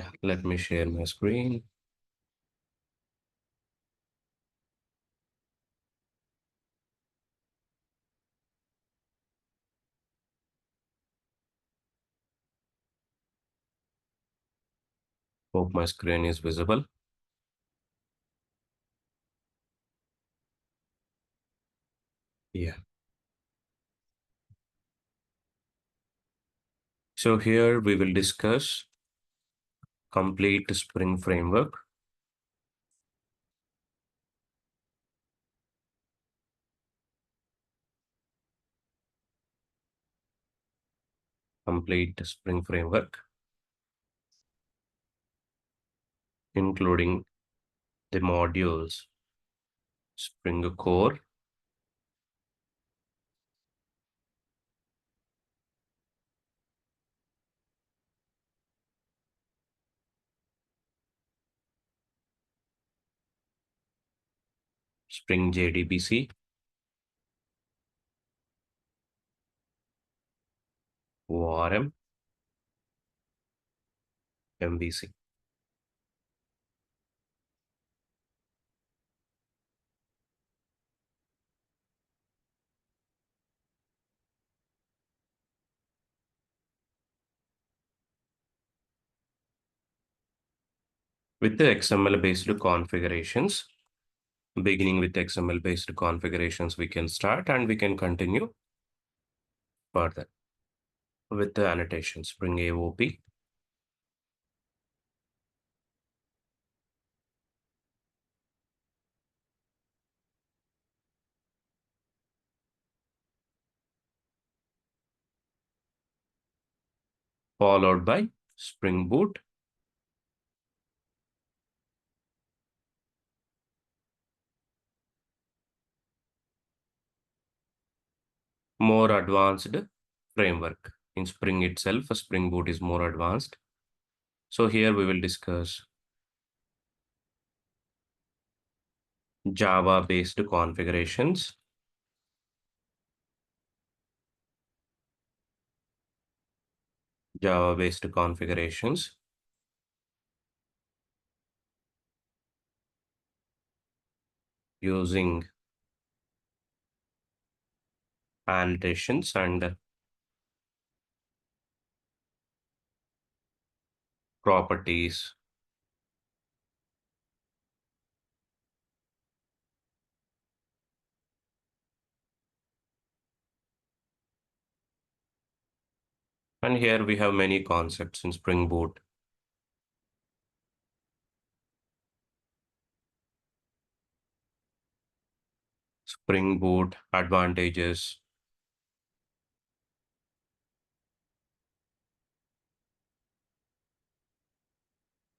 Yeah, let me share my screen. Hope my screen is visible. Yeah. So here we will discuss complete Spring framework. Complete Spring framework, including the modules Spring Core, Spring Jdbc, ORM, MVC. With the XML-based configurations, beginning with XML-based configurations, we can start and we can continue further with the annotations. Spring AOP, followed by Spring Boot, more advanced framework. In Spring itself, Spring Boot is more advanced. So here we will discuss Java-based configurations, Java-based configurations using annotations and properties. And here we have many concepts in Spring Boot. Spring Boot advantages,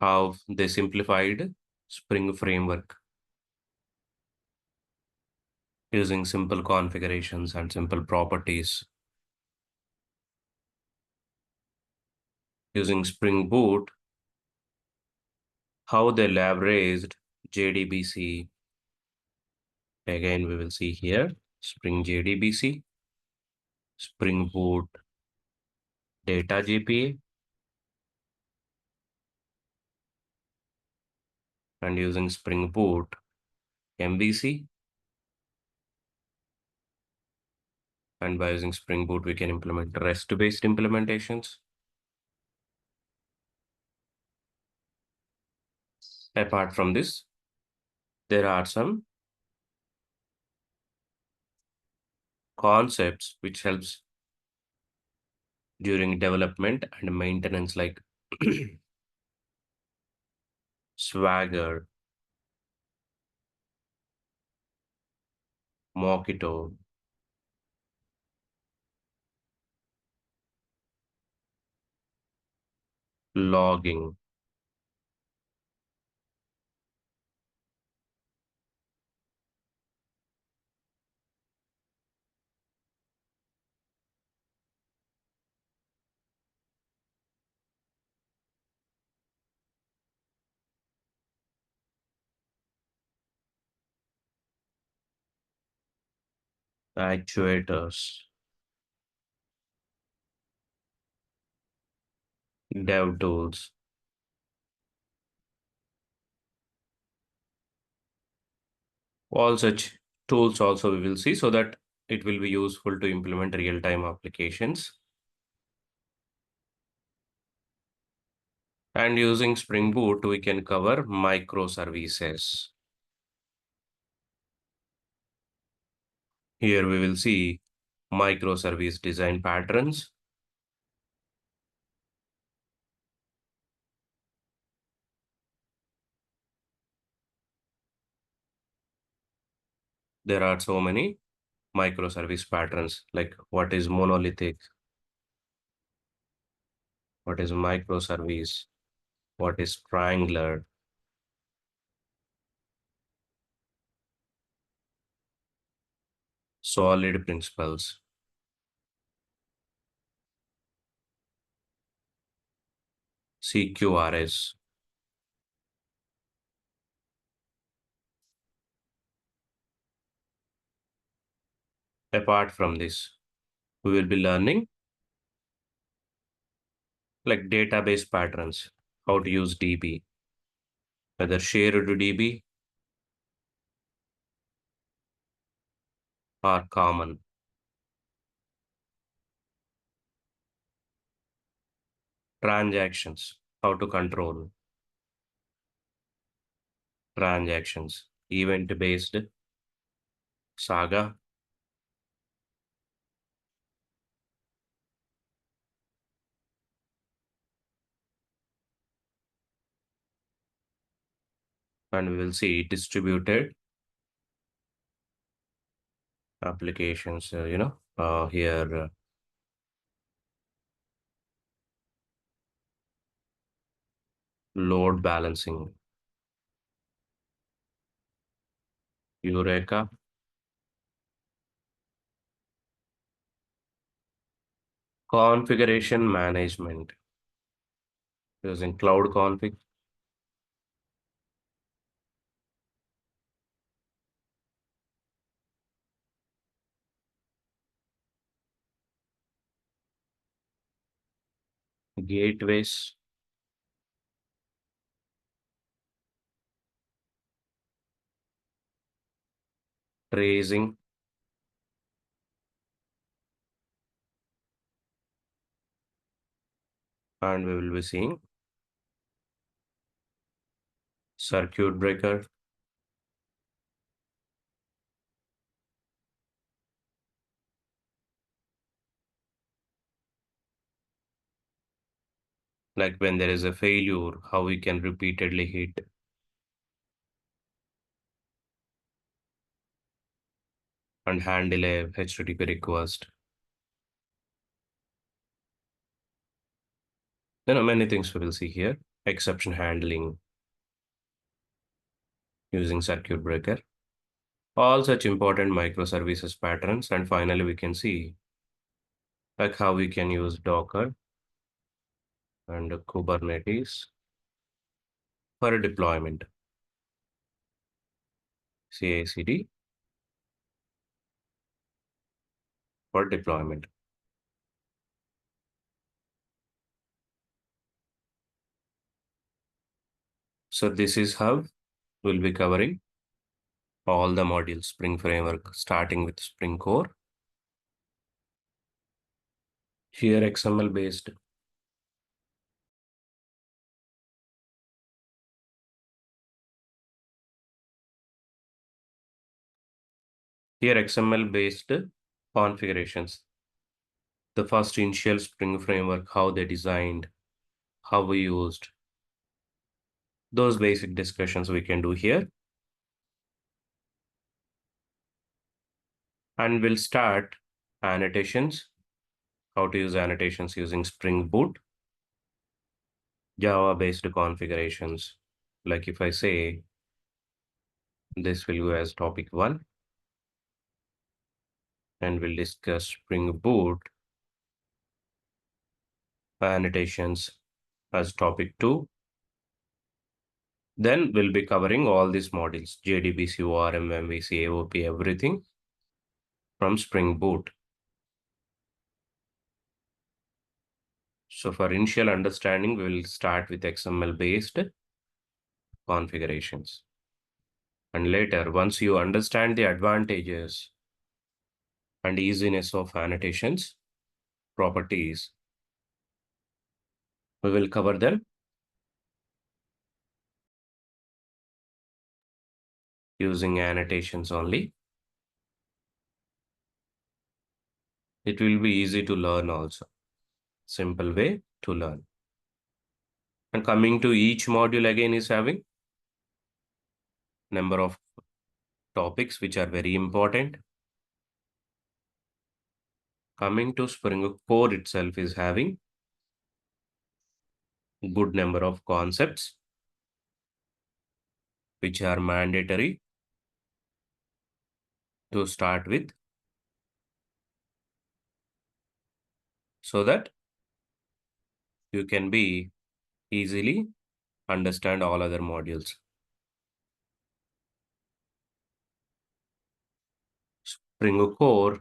how they simplified Spring framework using simple configurations and simple properties. Using Spring Boot, how they leveraged JDBC. Again, we will see here Spring JDBC, Spring Boot Data GPA, and using Spring Boot MVC. And by using Spring Boot, we can implement REST-based implementations. Apart from this, there are some concepts which helps during development and maintenance, like Swagger, Mockito, logging, actuators, dev tools, All such tools also we will see so that it will be useful to implement real-time applications. And using Spring Boot, we can cover microservices. Here we will see microservice design patterns. There are so many microservice patterns, like what is monolithic, what is microservice, what is triangular, solid principles, CQRS. Apart from this, we will be learning like database patterns, how to use DB, whether shared DB or common. Transactions, how to control transactions, event-based saga, and we will see distributed applications, here load balancing, Eureka, configuration management using cloud config, gateways, tracing, and we will be seeing circuit breaker, like when there is a failure, how we can repeatedly hit, and handle a HTTP request. Many things we will see here. Exception handling using circuit breaker. All such important microservices patterns. And finally, we can see like how we can use Docker and Kubernetes for deployment, CI/CD for deployment. So this is how we'll be covering all the modules, Spring Framework, starting with Spring Core. Here XML based. Here XML based configurations. The first initial Spring Framework, how they designed, how we used. Those basic discussions we can do here. And we'll start annotations, how to use annotations using Spring Boot, Java-based configurations. Like if I say this will go as topic 1, and we'll discuss Spring Boot annotations as topic 2. Then we'll be covering all these modules, Jdbc, ORM, MVC, AOP, everything from Spring Boot. So for initial understanding, we will start with XML-based configurations. And later, once you understand the advantages and easiness of annotations, properties, we will cover them using annotations only. It will be easy to learn also. Simple way to learn. And coming to each module again is having number of topics which are very important. Coming to Spring Core itself is having good number of concepts which are mandatory to start with, so that you can be easily understand all other modules. Spring Core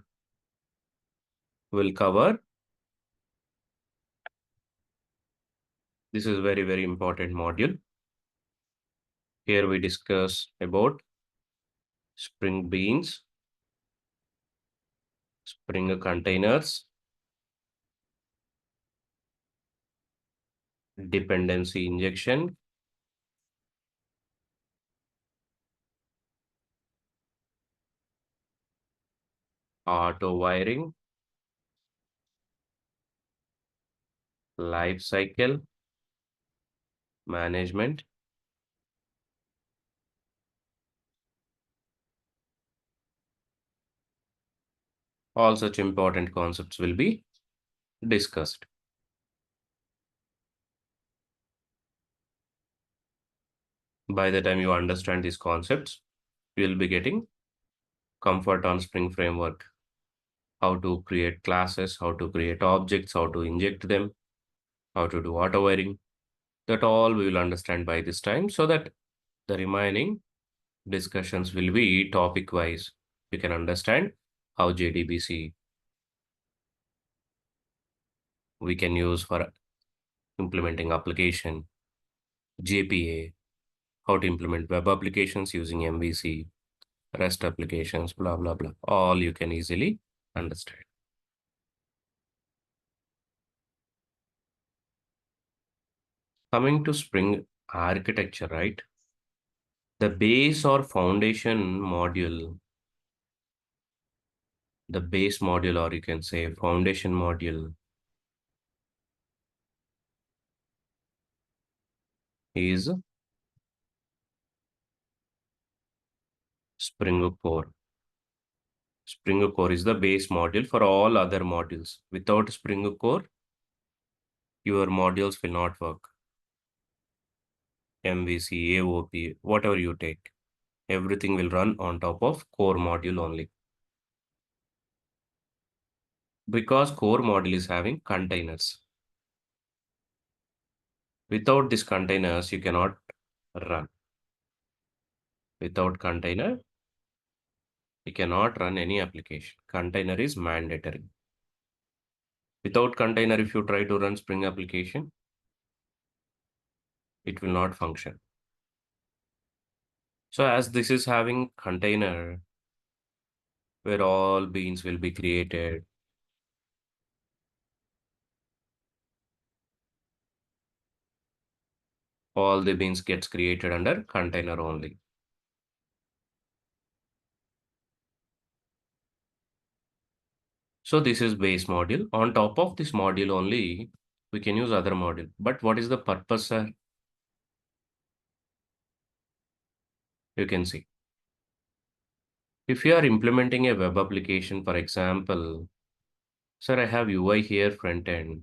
will cover, this is very, very important module. Here we discuss about Spring Beans, Spring Containers, dependency injection, auto wiring, life cycle management. All such important concepts will be discussed. By the time you understand these concepts, you will be getting comfort on Spring Framework. How to create classes, how to create objects, how to inject them, how to do auto wiring. That all we will understand by this time, so that the remaining discussions will be topic wise. You can understand how Jdbc we can use for implementing application, JPA, how to implement web applications using MVC, REST applications, blah, blah, blah. All you can easily understand. Coming to Spring architecture, right? The base or foundation module, the base module, or you can say foundation module, is Spring Core. Spring Core is the base module for all other modules. Without Spring Core, your modules will not work. MVC, AOP, whatever you take, everything will run on top of core module only. Because core module is having containers. Without these containers, you cannot run. Without container, you cannot run any application. Container is mandatory. Without container, if you try to run Spring application, it will not function. So as this is having container where all beans will be created, all the beans gets created under container only. So this is base module. On top of this module only, we can use other module. But what is the purpose, sir? You can see. If you are implementing a web application, for example, sir, I have UI here front end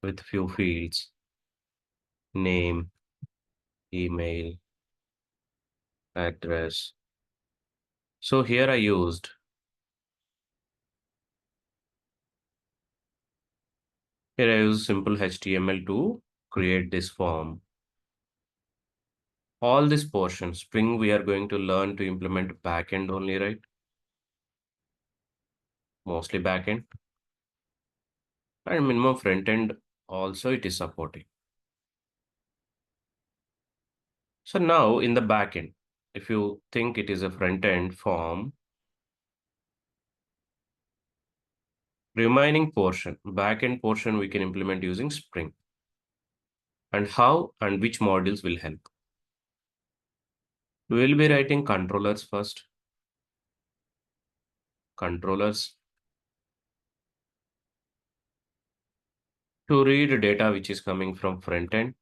with few fields, name, email, address. So here I used simple HTML to create this form. All this portion, Spring, we are going to learn to implement backend only, right? Mostly backend. And minimum front end also it is supporting. So now in the backend, If you think it is a front-end form, remaining portion, back-end portion, we can implement using Spring. And how and which modules will help? We will be writing controllers first. Controllers to read data which is coming from front end.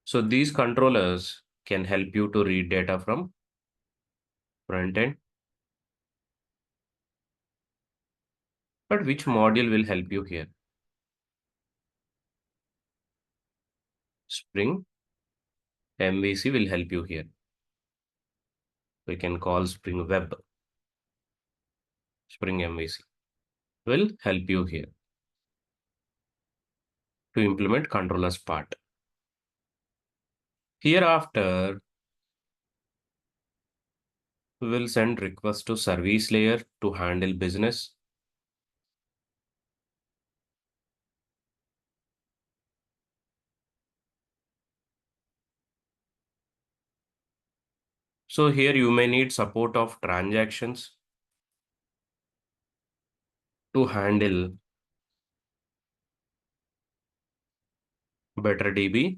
So these controllers can help you to read data from front end. But which module will help you here? Spring MVC will help you here. We can call Spring Web. Spring MVC will help you here to implement controllers part. Hereafter, we will send request to service layer to handle business. So here you may need support of transactions to handle better DB,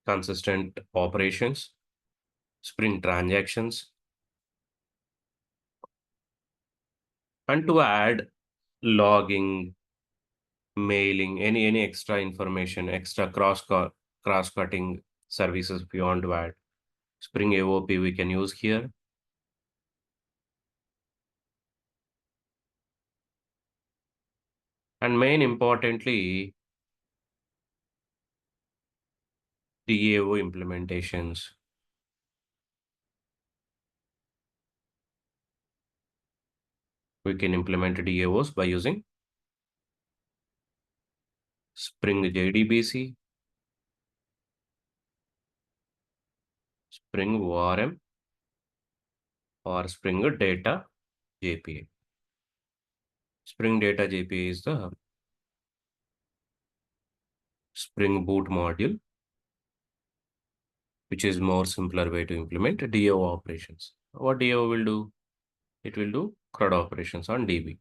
consistent operations, Spring transactions, and to add logging, mailing, any extra information, extra cross-cutting services beyond that. Spring AOP we can use here. And main importantly, DAO implementations. We can implement DAOs by using Spring Jdbc, Spring ORM, or Spring Data JPA. Spring Data JPA is the Spring Boot module, which is more simpler way to implement DAO operations. What DAO will do? It will do CRUD operations on DB.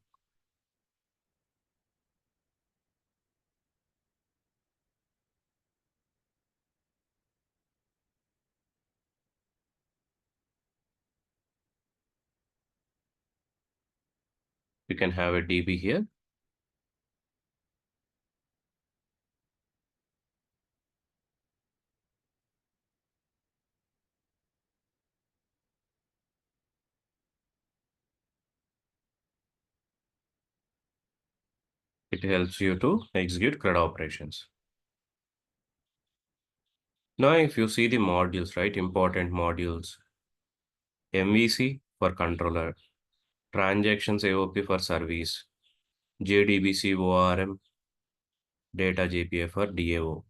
We can have a DB here. It helps you to execute CRUD operations. Now, if you see the modules, right, important modules, MVC for controller, transactions AOP for service, JDBC ORM, data JPA for DAO.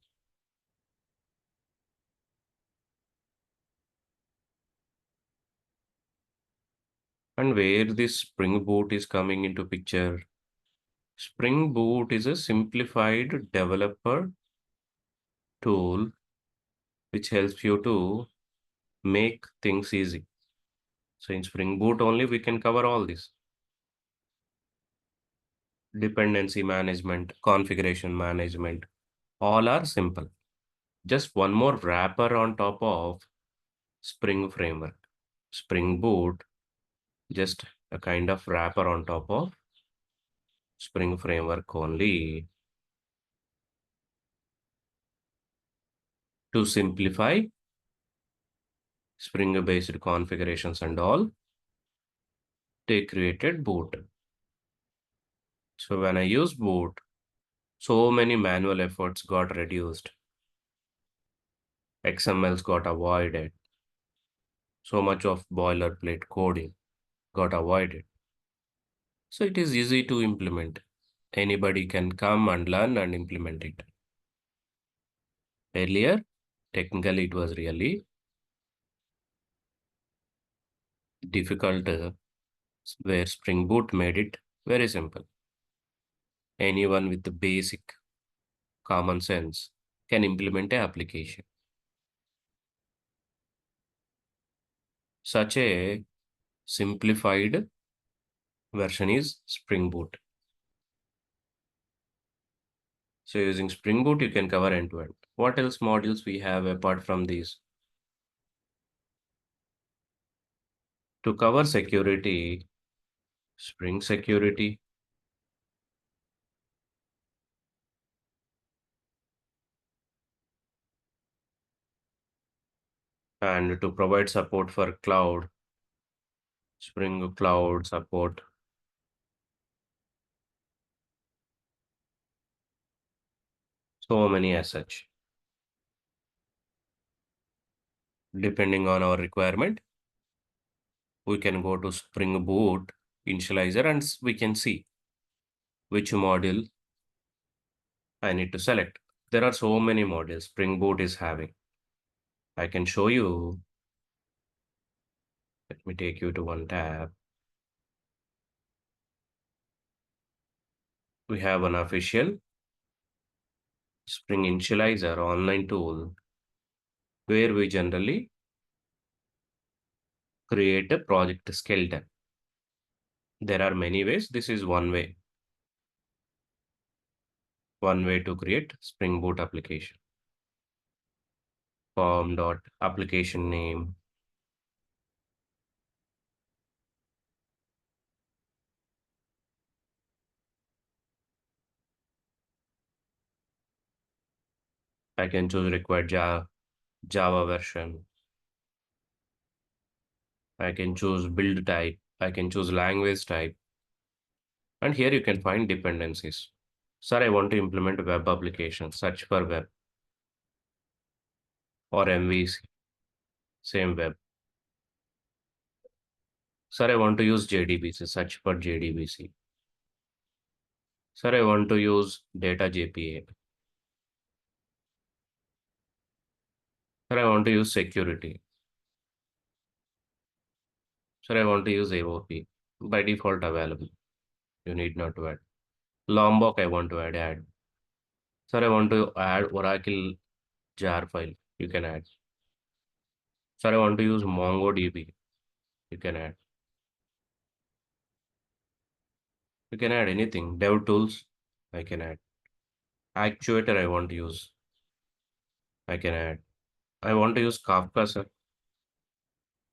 And where this Spring Boot is coming into picture, Spring Boot is a simplified developer tool which helps you to make things easy. So in Spring Boot only we can cover all this. Dependency management, configuration management, all are simple. Just one more wrapper on top of Spring Framework. Spring Boot, just a kind of wrapper on top of Spring Framework only to simplify Spring-based configurations and all. They created Boot. So when I use Boot, so many manual efforts got reduced. XMLs got avoided. So much of boilerplate coding got avoided. So it is easy to implement. Anybody can come and learn and implement it. Earlier, technically it was really difficult, where Spring Boot made it very simple. Anyone with the basic common sense can implement an application. Such a simplified version is Spring Boot. So using Spring Boot, you can cover end to end. What else modules we have apart from these? To cover security, Spring Security, and to provide support for cloud, Spring Cloud support. So many as such. Depending on our requirement, we can go to Spring Boot initializer and we can see which module I need to select. There are so many modules Spring Boot is having. I can show you. Let me take you to one tab. We have an official Spring Initializer online tool where we generally create a project skeleton. There are many ways. This is one way. One way to create Spring Boot application. Form.application name. I can choose required Java version. I can choose build type. I can choose language type. And here you can find dependencies. Sir, I want to implement a web application. Search for web or MVC. Same web. Sir, I want to use Jdbc. Search for Jdbc. Sir, I want to use data JPA. Sir, I want to use security. Sir, I want to use AOP. By default available. You need not to add. Lombok, I want to add. Sir, I want to add Oracle jar file. You can add. Sir, I want to use MongoDB. You can add. You can add anything. Dev tools, I can add. Actuator, I want to use. I can add. I want to use Kafka, sir.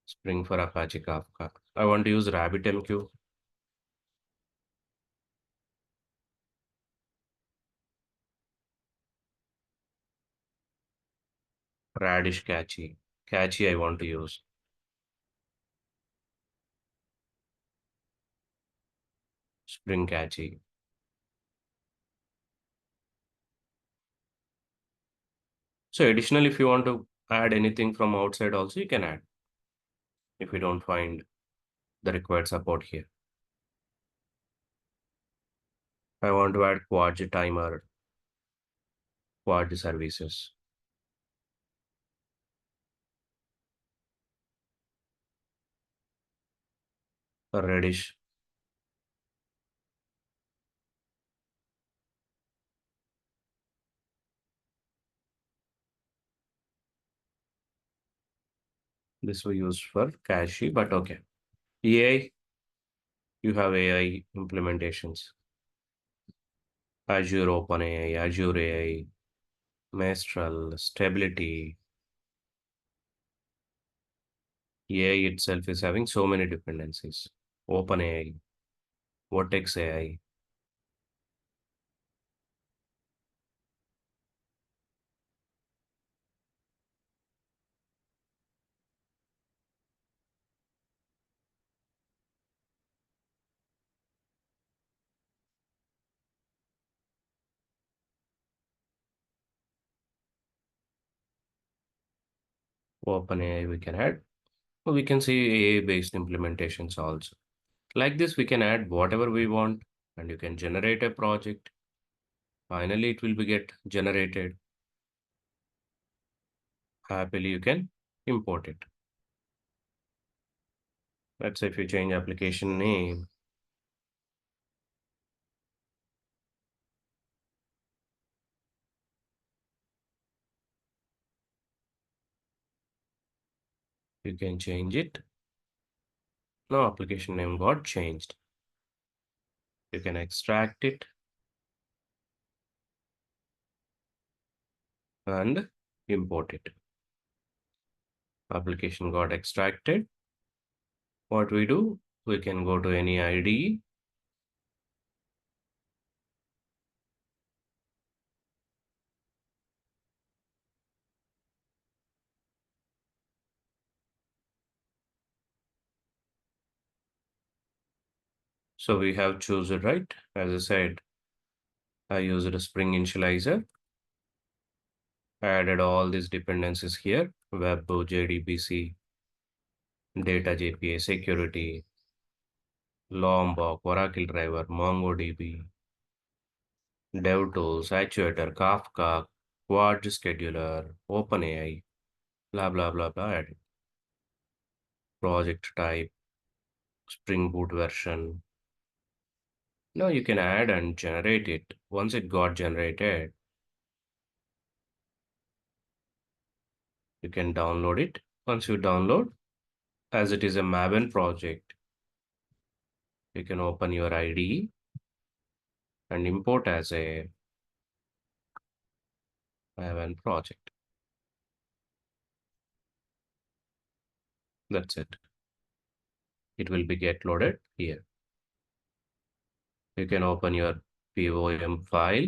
Spring for Apache Kafka. I want to use RabbitMQ. Radish Catchy. Catchy, I want to use. Spring Catchy. So additionally, if you want to add anything from outside also, you can add if you don't find the required support here. I want to add Quad timer, Quad services, Reddish. This we use for cache, but okay. AI, you have AI implementations. Azure OpenAI, Azure AI, Mistral, Stability. AI itself is having so many dependencies. OpenAI, Vertex AI. OpenAI we can add. We can see AI-based implementations also. Like this, we can add whatever we want and you can generate a project. Finally, it will be get generated. Happily, you can import it. Let's say if you change application name, You can change it. Now application name got changed. You can extract it and import it. Application got extracted. What we do? We can go to any IDE. So we have chosen, right? As I said, I used a Spring initializer. I added all these dependencies here. Web, Jdbc, data JPA, security, Lombok, Oracle driver, MongoDB, DevTools, Actuator, Kafka, Quad scheduler, OpenAI, blah, blah, blah, blah. Added. Project type, Spring Boot version. Now you can add and generate it. Once it got generated, you can download it. Once you download, as it is a Maven project, you can open your IDE and import as a Maven project. That's it. It will be get loaded here. You can open your POM file.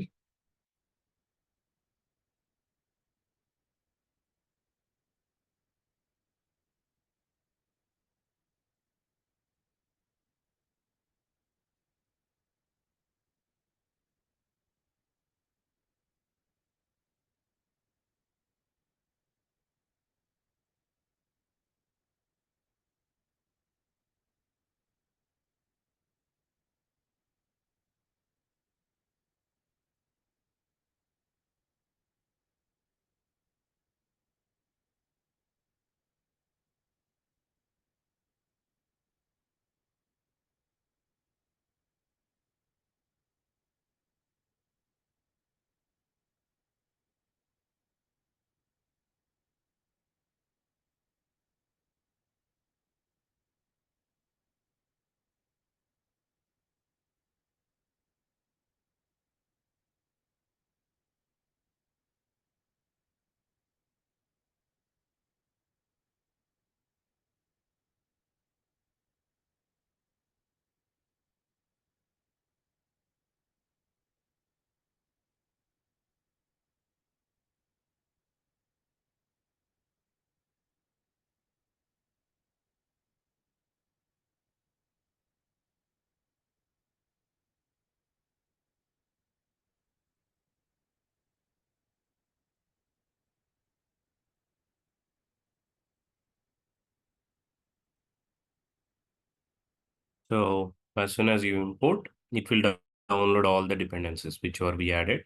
So as soon as you import, it will download all the dependencies which were we added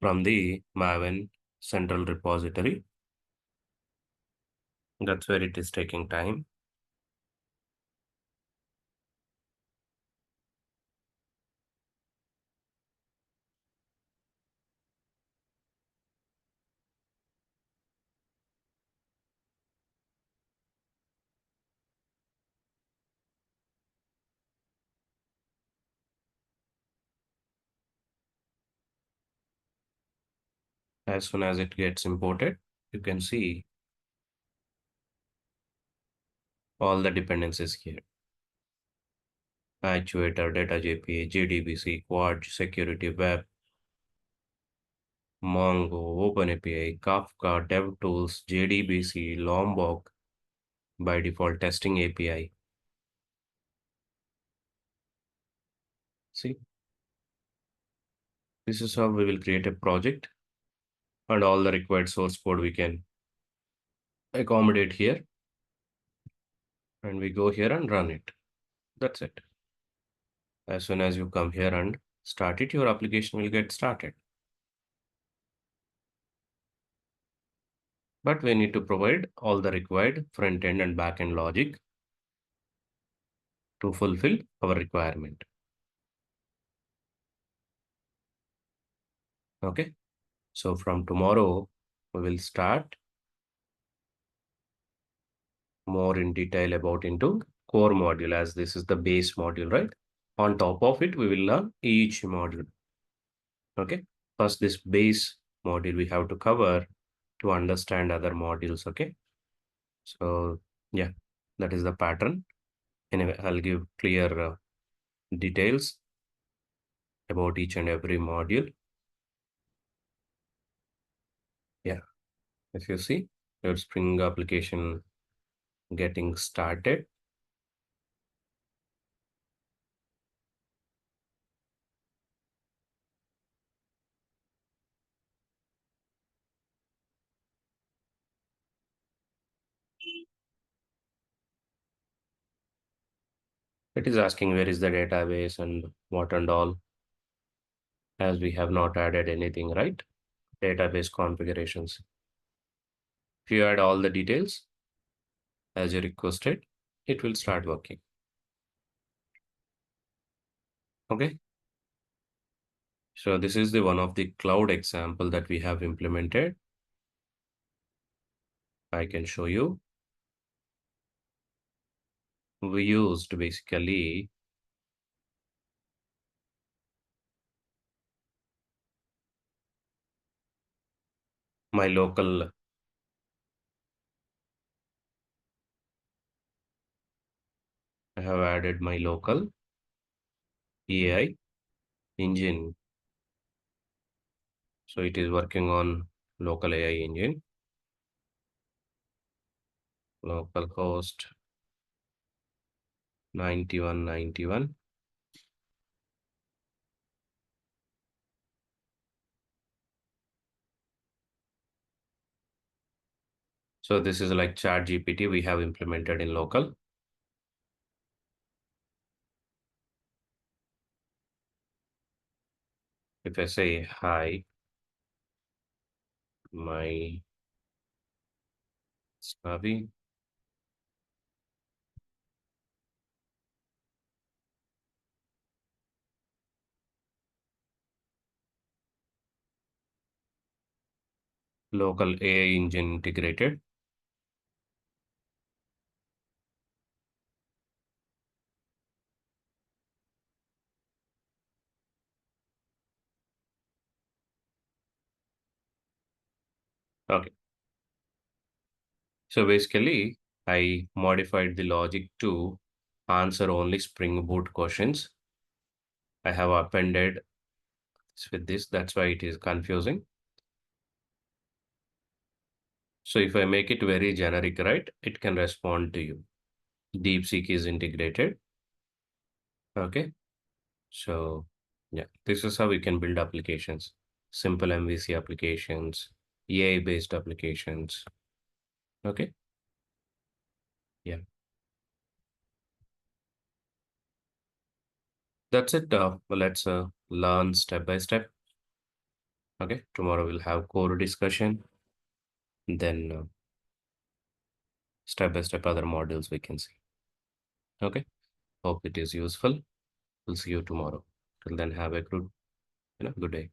from the Maven central repository. That's where it is taking time. As soon as it gets imported, you can see all the dependencies here. Actuator, data JPA, JDBC, Quad, security, web, Mongo, OpenAPI, Kafka, DevTools, JDBC, Lombok, by default testing API. See, this is how we will create a project and all the required source code we can accommodate here. And we go here and run it. That's it. As soon as you come here and start it, your application will get started. But we need to provide all the required front-end and back-end logic to fulfill our requirement. Okay. So from tomorrow, we will start more in detail about into core module, as this is the base module, right? On top of it, we will learn each module. Okay. First, this base module we have to cover to understand other modules. Okay. So yeah, that is the pattern. Anyway, I'll give clear details about each and every module. Yeah. If you see your Spring application getting started, it is asking where is the database and what and all, as we have not added anything, right? Database configurations. If you add all the details as you requested, it will start working. Okay. So this is the one of the cloud example that we have implemented. I can show you. We used basically my local, I have added my local AI engine. So it is working on local AI engine, local host 9191. So this is like Chat GPT we have implemented in local. If I say hi, my Naveen, local AI engine integrated. Okay. So basically, I modified the logic to answer only Spring Boot questions. I have appended with this. That's why it is confusing. So if I make it very generic, right, it can respond to you. DeepSeek is integrated. Okay. So yeah, this is how we can build applications. Simple MVC applications, AI-based applications. Okay. Yeah. That's it. Let's learn step by step. Okay. Tomorrow we'll have core discussion. Then step by step other modules we can see. Okay. Hope it is useful. We'll see you tomorrow. Till then, have a good day.